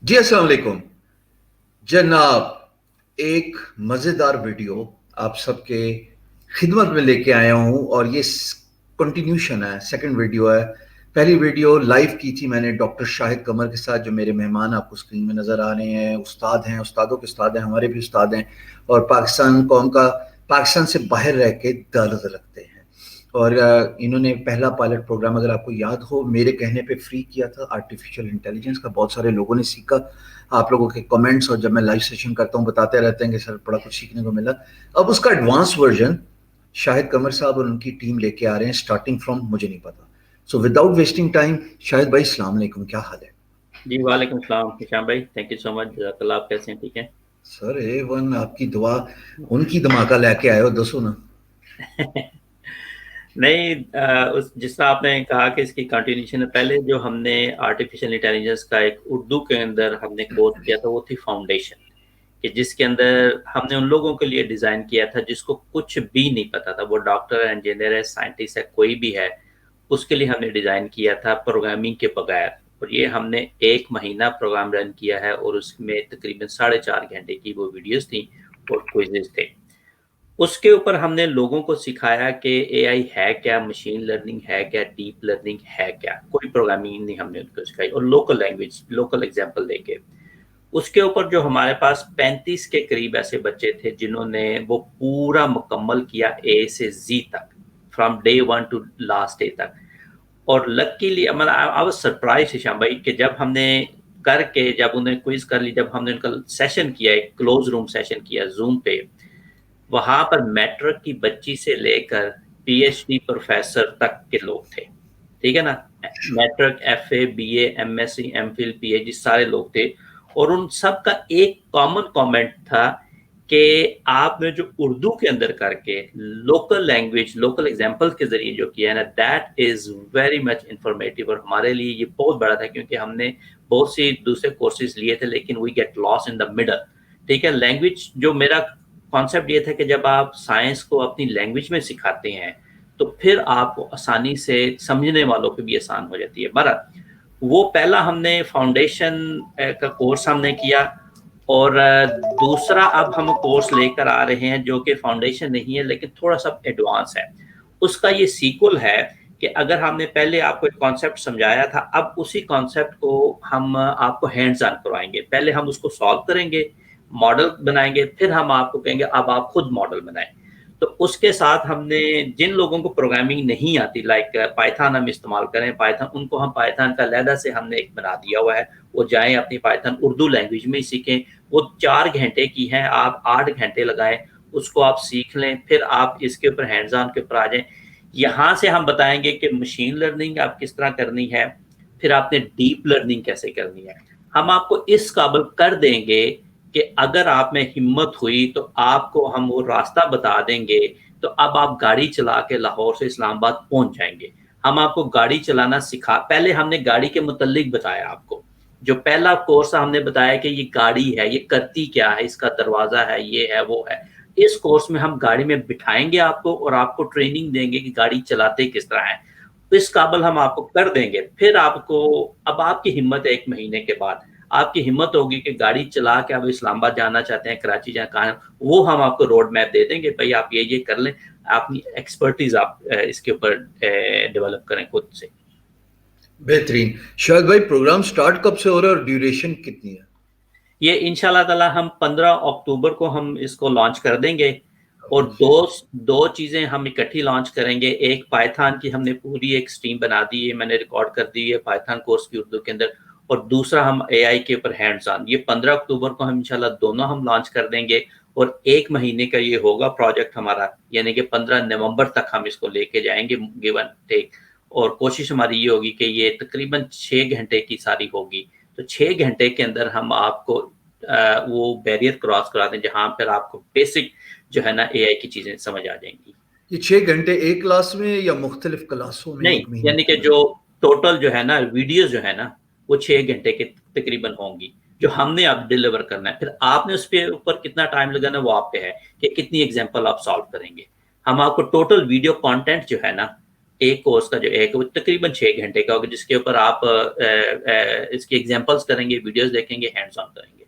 جی السلام علیکم جناب. ایک مزیدار ویڈیو آپ سب کے خدمت میں لے کے آیا ہوں اور یہ کنٹینیوشن ہے, سیکنڈ ویڈیو ہے. پہلی ویڈیو لائیو کی تھی میں نے ڈاکٹر شاہد قمر کے ساتھ, جو میرے مہمان آپ کو اسکرین میں نظر آ رہے ہیں. استاد ہیں, استادوں کے استاد ہیں, ہمارے بھی استاد ہیں, اور پاکستان قوم کا پاکستان سے باہر رہ کے درد رکھتے ہیں. اور انہوں نے پہلا پائلٹ پروگرام, اگر آپ کو یاد ہو, میرے کہنے پہ فری کیا تھا, آرٹیفیشل انٹیلیجنس کا. بہت سارے لوگوں نے سیکھا. آپ لوگوں کے کمنٹس اور جب میں لائیو سیشن کرتا ہوں بتاتے رہتے ہیں کہ سر بڑا کچھ سیکھنے کو ملا. اب اس کا ایڈوانس ورژن شاہد قمر صاحب اور ان کی ٹیم لے کے آ رہے ہیں, اسٹارٹنگ فرام مجھے نہیں پتا. سو وداؤٹ ویسٹنگ ٹائم, شاہد بھائی السلام علیکم, کیا حال ہے؟ جی وعلیکم السلام ہشام بھائی, تھینک یو سو مچ. جزاک اللہ. آپ کیسے ہیں؟ ٹھیک ہیں؟ سر اے ون, آپ کی دعا, ان کی دھماکہ لے کے آئے ہو, دسو نا. نہیں, جس طرح آپ نے کہا کہ اس کی کنٹینیوشن ہے. پہلے جو ہم نے آرٹیفیشل انٹیلیجنس کا ایک اردو کے اندر ہم نے کورس کیا تھا, وہ تھی فاؤنڈیشن, کہ جس کے اندر ہم نے ان لوگوں کے لیے ڈیزائن کیا تھا جس کو کچھ بھی نہیں پتا تھا. وہ ڈاکٹر ہے, انجینئر ہے, سائنٹسٹ ہے, کوئی بھی ہے, اس کے لیے ہم نے ڈیزائن کیا تھا پروگرامنگ کے بغیر. اور یہ ہم نے 1 مہینہ پروگرام رن کیا ہے, اور اس میں تقریباً 4.5 گھنٹے کی وہ ویڈیوز تھیں اور کوئزز تھے. اس کے اوپر ہم نے لوگوں کو سکھایا کہ اے آئی ہے کیا, مشین لرننگ ہے کیا, ڈیپ لرننگ ہے کیا. کوئی پروگرامنگ نہیں ہم نے ان کو سکھائی, اور لوکل لینگویج, لوکل ایگزامپل دے کے. اس کے اوپر جو ہمارے پاس 35 کے قریب ایسے بچے تھے جنہوں نے وہ پورا مکمل کیا اے سے زی تک, from day 1 to last day تک. اور لکیلی آئی واز سرپرائز ہشام بھائی کہ جب ہم نے کر کے, جب انہیں کوئز کر لی, جب ہم نے ان کا سیشن کیا, ایک کلوز روم سیشن کیا زوم پہ, وہاں پر میٹرک کی بچی سے لے کر پی ایچ ڈی پروفیسر تک کے لوگ تھے. ٹھیک ہے نا, matric, F A, B A, M S C, M Phil, P H D, سارے لوگ تھے. اور ان سب کا ایک کامن کامنٹ تھا کہ آپ نے جو اردو کے اندر کر کے لوکل لینگویج, لوکل ایگزامپل کے ذریعے جو کیا ہے نا, that is very much informative. اور ہمارے لیے یہ بہت بڑا تھا, کیونکہ ہم نے بہت سی دوسرے کورسز لیے تھے, لیکن we get loss in the middle. ٹھیک ہے, لینگویج جو میرا کانسیپٹ یہ تھا کہ جب آپ سائنس کو اپنی لینگویج میں سکھاتے ہیں تو پھر آپ کو آسانی سے سمجھنے والوں پہ بھی آسان ہو جاتی ہے. بہرحال وہ پہلا ہم نے فاؤنڈیشن کا کورس ہم نے کیا, اور دوسرا اب ہم کورس لے کر آ رہے ہیں جو کہ فاؤنڈیشن نہیں ہے لیکن تھوڑا سا ایڈوانس ہے. اس کا یہ سیکول ہے کہ اگر ہم نے پہلے آپ کو ایک کانسیپٹ سمجھایا تھا, اب اسی کانسیپٹ کو ہم آپ کو ہینڈز آن کروائیں گے. پہلے ہم اس کو سالو کریں گے, ماڈل بنائیں گے, پھر ہم آپ کو کہیں گے اب آپ خود ماڈل بنائیں. تو اس کے ساتھ ہم نے جن لوگوں کو پروگرامنگ نہیں آتی, لائک پائتھن ہم استعمال کریں, پائتھن, ان کو ہم پائتھن کا علیحدہ سے ہم نے ایک بنا دیا ہوا ہے. وہ جائیں اپنی پائتھن اردو لینگویج میں ہی سیکھیں. وہ 4 گھنٹے کی ہیں, آپ 8 گھنٹے لگائیں, اس کو آپ سیکھ لیں, پھر آپ اس کے اوپر ہینڈز آن کے اوپر آ جائیں. یہاں سے ہم بتائیں گے کہ مشین لرننگ آپ کس طرح کرنی ہے, پھر آپ نے ڈیپ لرننگ کیسے کرنی ہے. ہم آپ کو اس قابل کر دیں گے کہ اگر آپ میں ہمت ہوئی تو آپ کو ہم وہ راستہ بتا دیں گے, تو اب آپ گاڑی چلا کے لاہور سے اسلام آباد پہنچ جائیں گے. ہم آپ کو گاڑی چلانا سکھا, پہلے ہم نے گاڑی کے متعلق بتایا آپ کو. جو پہلا کورس ہم نے بتایا کہ یہ گاڑی ہے, یہ کرتی کیا ہے, اس کا دروازہ ہے, یہ ہے, وہ ہے. اس کورس میں ہم گاڑی میں بٹھائیں گے آپ کو, اور آپ کو ٹریننگ دیں گے کہ گاڑی چلاتے کس طرح ہے. اس قابل ہم آپ کو کر دیں گے. پھر آپ کو, اب آپ کی ہمت ہے 1 مہینے کے بعد, آپ کی ہمت ہوگی کہ گاڑی چلا کے آپ اسلام آباد جانا چاہتے ہیں, کراچی جانا, کہاں, وہ ہم آپ کو روڈ میپ دے دیں گے. بھائی آپ یہ کر لیں, اپنی ایکسپرٹیز آپ اس کے اوپر ڈیولپ کریں خود سے. بہترین. شاہد بھائی پروگرام سٹارٹ کب سے ہو رہا ہے اور ڈیوریشن کتنی ہے؟ یہ انشاءاللہ تعالی ہم 15 اکتوبر کو ہم اس کو لانچ کر دیں گے. اور دو چیزیں ہم اکٹھی لانچ کریں گے. ایک پائتھن کی ہم نے پوری ایک سٹریم بنا دی ہے, میں نے ریکارڈ کر دی ہے پائتھن کورس کی اردو کے اندر. اور دوسرا ہم اے آئی کے اوپر ہینڈز آن, یہ 15 اکتوبر کو ہم انشاءاللہ دونوں ہم لانچ کر دیں گے. اور 1 مہینے کا یہ ہوگا پروجیکٹ ہمارا, یعنی کہ 15 نومبر تک ہم اس کو لے کے جائیں گے گیو اینڈ ٹیک. اور کوشش ہماری یہ ہوگی کہ یہ تقریباً 6 گھنٹے کی ساری ہوگی. تو 6 گھنٹے کے اندر ہم آپ کو وہ بیریئر کراس کرا دیں جہاں پر آپ کو بیسک جو ہے نا اے آئی کی چیزیں سمجھ آ جائیں گی. یہ 6 گھنٹے ایک کلاس میں یا مختلف کلاسوں میں نہیں, 1 مہینے یعنی کے کہ اندر؟ جو ٹوٹل جو ہے نا ویڈیوز جو ہے نا وہ 6 گھنٹے کے تقریباً ہوں گی, جو ہم نے اب ڈیلیور کرنا ہے. پھر آپ نے اس پہ اوپر کتنا ٹائم لگانا وہ آپ پہ ہے کہ کتنی ایگزامپل آپ سالو کریں گے. ہم آپ کو ٹوٹل ویڈیو کانٹینٹ جو ہے نا ایک کورس کا جو ایک وہ تقریباً 6 گھنٹے کا ہوگا، جس کے اوپر آپ اس کی ایگزامپلس کریں گے، ویڈیوز دیکھیں گے، ہینڈز آن کریں گے۔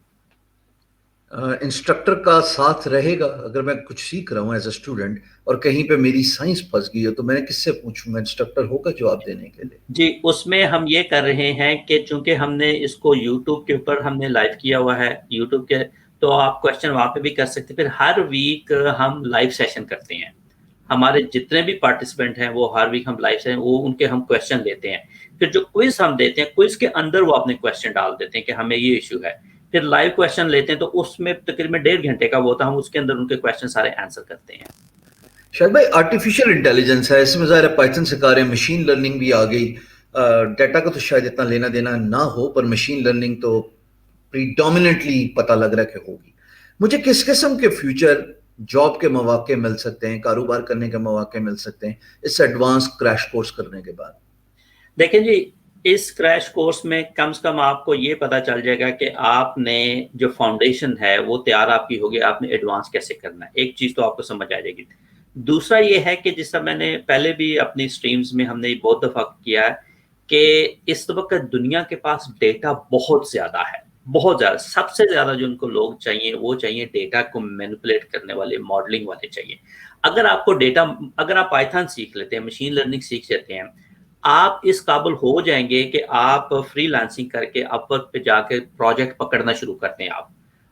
انسٹرکٹر کا ساتھ رہے گا؟ اگر میں کچھ سیکھ رہا ہوں ایز اے اسٹوڈنٹ اور کہیں پہ میری سائنس پھنس گئی ہے تو میں کس سے پوچھوں گا؟ انسٹرکٹر ہوگا جواب دینے کے لیے؟ جی، اس میں ہم یہ کر رہے ہیں کہ چونکہ ہم نے اس کو یوٹیوب کے اوپر ہم نے لائیو کیا ہوا ہے، یوٹیوب کے، تو آپ کویشچن وہاں پہ بھی کر سکتے ہیں۔ پھر ہر ویک ہم لائیو سیشن کرتے ہیں، ہمارے جتنے بھی پارٹیسپینٹ ہیں وہ ہر ویک ہم لائیو سیشن، وہ ان کے ہم کویشچن لیتے ہیں، پھر جو کوئز ہم دیتے ہیں کوئز کے اندر وہ اپنے کویشچن ڈال دیتے ہیں کہ ہمیں یہ ایشو ہے، پھر لائیو کویشچن لیتے ہیں، تو اس میں تقریباً 1.5 گھنٹے کا وہ ہوتا ہے، ہم اس کے اندر ان کے کویشچن سارے آنسر کرتے ہیں۔ شاید بھائی آرٹیفیشیل انٹیلیجنس ہے، اس میں ظاہر ہے پائتھن سکھا رہے ہیں، مشین لرننگ بھی آ گئی، ڈیٹا کا تو شاید اتنا لینا دینا نہ ہو، پر مشین لرننگ تو پریڈومیننٹلی پتہ لگ رہا ہے کہ ہوگی۔ مجھے کس قسم کے فیوچر جاب کے مواقع مل سکتے ہیں، کاروبار کرنے کے مواقع مل سکتے ہیں اس ایڈوانس کریش کورس کرنے کے بعد؟ دیکھیں جی، اس کریش کورس میں کم سے کم آپ کو یہ پتا چل جائے گا کہ آپ نے جو فاؤنڈیشن ہے وہ تیار آپ کی ہوگی، آپ نے ایڈوانس کیسے کرنا ہے، ایک چیز تو آپ کو سمجھ آ جائے گی۔ دوسرا یہ ہے کہ جس طرح میں نے پہلے بھی اپنی سٹریمز میں ہم نے بہت دفعہ کیا ہے کہ اس وقت دنیا کے پاس ڈیٹا بہت زیادہ ہے، بہت زیادہ، سب سے زیادہ جو ان کو لوگ چاہیے وہ چاہیے ڈیٹا کو مینیپولیٹ کرنے والے، ماڈلنگ والے چاہیے۔ اگر آپ کو ڈیٹا، اگر آپ پائتھن سیکھ لیتے ہیں، مشین لرننگ سیکھ لیتے ہیں، آپ اس قابل ہو جائیں گے کہ آپ فری لانسنگ کر کے اپ ورک پہ جا کے پروجیکٹ پکڑنا شروع کرتے ہیں۔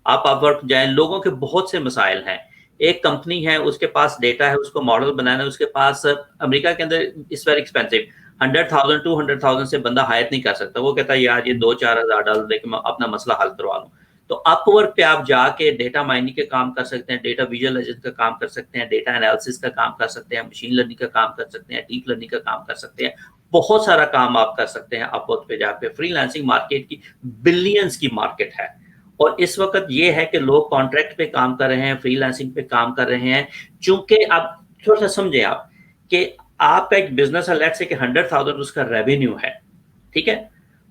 آپ اپ ورک جائیں، لوگوں کے بہت سے مسائل ہیں، ایک کمپنی ہے اس کے پاس ڈیٹا ہے، اس کو ماڈل بنانا ہے، اس کے پاس امریکہ کے اندر اس ویری ایکسپینسو، 100,000 200,000 سے بندہ ہائر نہیں کر سکتا، وہ کہتا ہے یار یہ $2-4,000 دے کے میں اپنا مسئلہ حل کروا لوں۔ تو اپ ورک پہ آپ جا کے ڈیٹا مائننگ کے کام کر سکتے ہیں، ڈیٹا ویژوائلائزیشن کا کام کر سکتے ہیں، ڈیٹا انالیسس کا کام کر سکتے ہیں، مشین لرننگ کا کام کر سکتے ہیں، ڈیپ لرننگ کا کام کر سکتے ہیں، بہت سارا کام آپ کر سکتے ہیں اپ ورک پہ جا کے۔ فری لانسنگ مارکیٹ کی بلینز کی مارکیٹ ہے، اور اس وقت یہ ہے کہ لوگ کانٹریکٹ پہ کام کر رہے ہیں، فری لانسنگ پہ کام کر رہے ہیں، چونکہ اب تھوڑا سا سمجھیں آپ کہ آپ کا ایک بزنس ہے، لیٹ سے کہ 100,000 اس کا ریونیو ہے، ٹھیک ہے،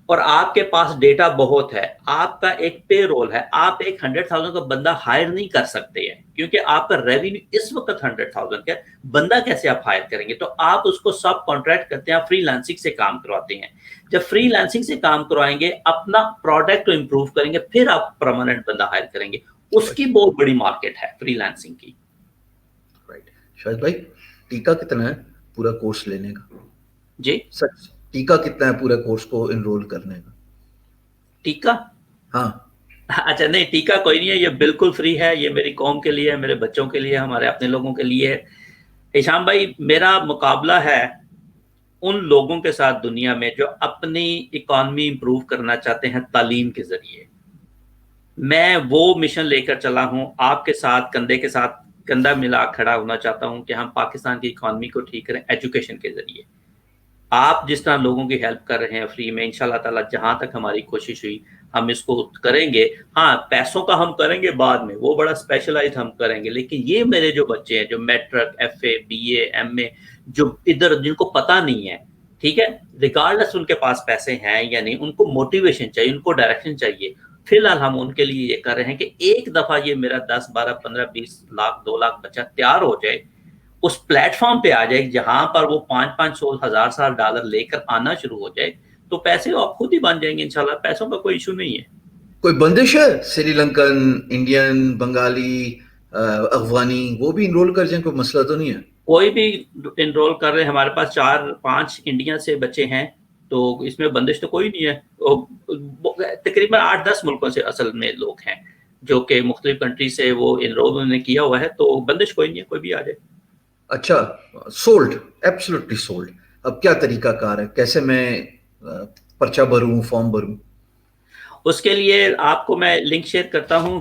اور آپ کے پاس ڈیٹا بہت ہے، آپ کا ایک پے رول ہے، آپ ایک 100,000 کا بندہ ہائر نہیں کر سکتے ہیں کیونکہ آپ کا ریونیو اس وقت 100,000 کا، بندہ کیسے آپ ہائر کریں گے؟ تو آپ اس کو سب کانٹریکٹ کرتے ہیں، فری لانسنگ سے کام کرواتے ہیں۔ جب فری لانسنگ سے کام کروائیں گے، اپنا پروڈکٹ امپروو کریں گے، پھر آپ پرماننٹ بندہ ہائر کریں گے، اس کی بہت بڑی مارکیٹ ہے فری لانسنگ کی۔ رائٹ شاہد بھائی، ٹیکا کتنا ہے پورا کورس لینے کا؟ جی سچ ٹیکا کتنا ہے پورے کورس کو انرول کرنے کا؟ ٹیکا؟ ہاں اچھا نہیں، ٹیکا کوئی نہیں ہے، یہ بالکل فری ہے، یہ میری قوم کے لیے، میرے بچوں کے لیے، ہمارے اپنے لوگوں کے لیے۔ ہشام بھائی، میرا مقابلہ ہے ان لوگوں کے ساتھ دنیا میں جو اپنی اکانومی امپروو کرنا چاہتے ہیں تعلیم کے ذریعے۔ میں وہ مشن لے کر چلا ہوں، آپ کے ساتھ کندھے کے ساتھ کندھا ملا کھڑا ہونا چاہتا ہوں کہ ہم پاکستان کی اکانومی کو ٹھیک کریں ایجوکیشن کے ذریعے۔ آپ جس طرح لوگوں کی ہیلپ کر رہے ہیں فری میں، انشاءاللہ تعالی جہاں تک ہماری کوشش ہوئی ہم اس کو کریں گے۔ ہاں، پیسوں کا ہم کریں گے بعد میں، وہ بڑا اسپیشلائز ہم کریں گے، لیکن یہ میرے جو بچے ہیں جو matric, F A, B A, M A, جو ادھر جن کو پتہ نہیں ہے، ٹھیک ہے، ریگارڈلس ان کے پاس پیسے ہیں یا نہیں، ان کو موٹیویشن چاہیے، ان کو ڈائریکشن چاہیے۔ فی الحال ہم ان کے لیے یہ کر رہے ہیں کہ ایک دفعہ یہ میرا 10 12 15 20 لاکھ 2 لاکھ بچہ تیار ہو جائے، اس پلیٹ فارم پہ آ جائے جہاں پر وہ 500 1000 سال ڈالر لے کر آنا شروع ہو جائے، تو پیسے آپ خود ہی بن جائیں گے انشاءاللہ، پیسوں کا کوئی ایشو نہیں ہے۔ کوئی بندش ہے سری لنکن، انڈین، بنگالی، افغانی، وہ بھی انرول کر جائیں؟ کوئی مسئلہ تو نہیں ہے؟ کوئی بھی انرول کر رہے ہیں، ہمارے پاس 4-5 انڈیا سے بچے ہیں، تو اس میں بندش تو کوئی نہیں ہے۔ تقریباً 8-10 ملکوں سے اصل میں لوگ ہیں جو کہ مختلف کنٹری سے وہ انرول انہوں نے کیا ہوا ہے، تو بندش کوئی نہیں ہے، کوئی بھی آ جائے۔ اچھا، سولڈ، ایبسولوٹلی سولڈ۔ اب کیا طریقہ کار ہے، کیسے میں پرچہ بھروں، فارم بھروں؟ اس کے لیے آپ کو میں لنک شیئر کرتا ہوں،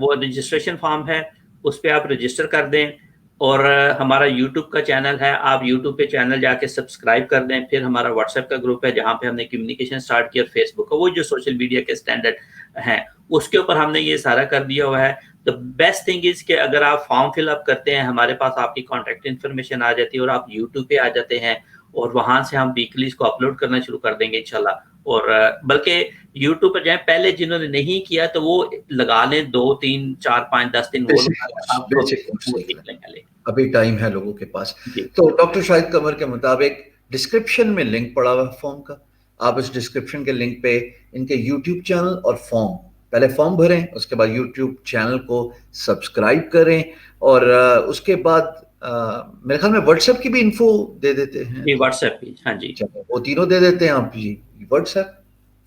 وہ رجسٹریشن فارم ہے، اس پہ آپ رجسٹر کر دیں، اور ہمارا یوٹیوب کا چینل ہے، آپ یوٹیوب پہ چینل جا کے سبسکرائب کر دیں، پھر ہمارا واٹس ایپ کا گروپ ہے جہاں پہ ہم نے کمیونیکیشن سٹارٹ کیا، فیس بک کا، وہ جو سوشل میڈیا کے اسٹینڈرڈ ہیں اس کے اوپر ہم نے یہ سارا کر دیا ہوا ہے۔ تو بیسٹ تھنگ از کہ اگر آپ فارم فل اپ کرتے ہیں، ہمارے پاس آپ کی کانٹیکٹ انفارمیشن آ جاتی ہے اور آپ یوٹیوب پہ آ جاتے ہیں، اور وہاں سے ہم ویکلی اس کو اپلوڈ کرنا شروع کر دیں گے انشاءاللہ۔ اور بلکہ YouTube پر جائیں, پہلے جنہوں نے نہیں کیا تو وہ لگا لیں 2 3 4 5 10 دن وہ آپ کو دیکھ لیں گے. ابھی ٹائم ہے لوگوں کے پاس. جی. تو ڈاکٹر شاہد قمر کے مطابق ڈسکرپشن میں لنک پڑا ہوا ہے فارم کا, آپ اس ڈسکرپشن کے لنک پہ ان کے یوٹیوب چینل اور فارم, پہلے فارم بھریں, اس کے بعد یوٹیوب چینل کو سبسکرائب کریں, اور اس کے بعد میرے خیال میں واٹس ایپ کی بھی انفو دے دیتے ہیں. جی واٹس ایپ بھی, ہاں جی وہ تینوں دے دیتے ہیں آپ جی, WhatsApp,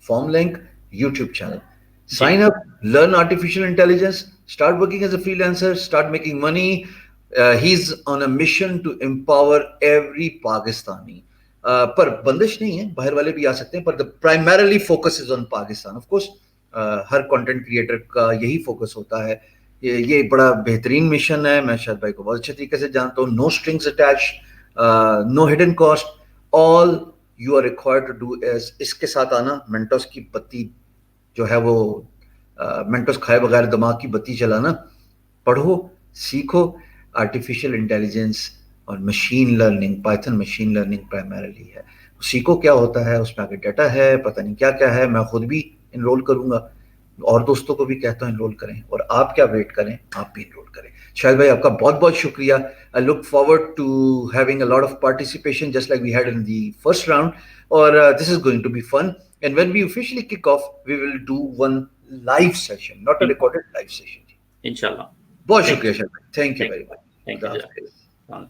form link, YouTube channel. Sign up, learn artificial intelligence, start working as a freelancer, start making money. He's on a mission to empower every Pakistani. پر بندش نہیں ہے, باہر والے بھی آ سکتے ہیں, پر primarily focus is on Pakistan. Of course, Hare content creator کا یہی focus ہوتا ہے. یہ بڑا بہترین مشن ہے, میں شاہد بھائی کو بہت اچھے طریقے سے جانتا ہوں. No strings attached, no hidden cost. All you are required to do is اس کے ساتھ آنا, منٹوس کی بتی جو ہے وہ منٹوس کھائے بغیر دماغ کی بتی چلانا, پڑھو, سیکھو آرٹیفیشیل انٹیلیجنس اور machine learning, Python machine learning primarily ہے. سیکھو کیا ہوتا ہے, اس میں آگے ڈیٹا ہے, پتہ نہیں کیا کیا ہے. میں خود بھی انرول کروں گا, اور دوستوں کو بھی کہتا ہوں انرول کریں, اور آپ کیا ویٹ کریں, آپ بھی انرول کریں. شاہد بھائی آپ کا بہت بہت شکریہ. I look forward to having a lot of participation just like we had in the first round, or this is going to be fun. And when we officially kick off, we will do one live session, not a recorded live session. Inshallah. بہت شکریہ شاہد بھائی, thank you very much. Thank you.